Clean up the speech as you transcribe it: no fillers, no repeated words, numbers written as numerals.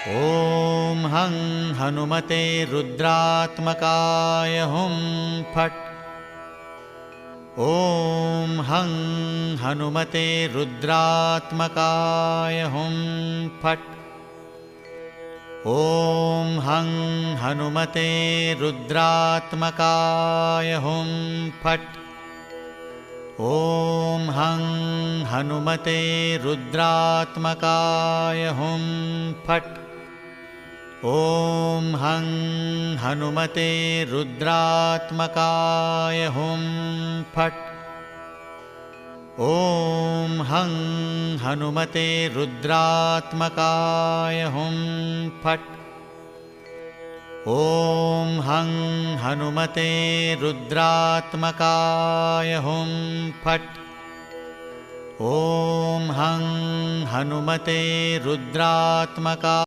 ॐ हं हनुमते रुद्रात्मकाय हुं फट्। ॐ हं हनुमते रुद्रात्मकाय हुं फट्। ॐ हं हनुमते रुद्रात्मकाय हुं फट्। ॐ हं हनुमते रुद्रात्मकाय हुं फट्। ॐ हं हनुमते रुद्रात्मकाय हुं फट्। ॐ हं हनुमते रुद्रात्मकाय हुं फट्। ॐ हं हनुमते रुद्रात्मकाय हुं फट्। ॐ हं हनुमते रुद्रात्मकाय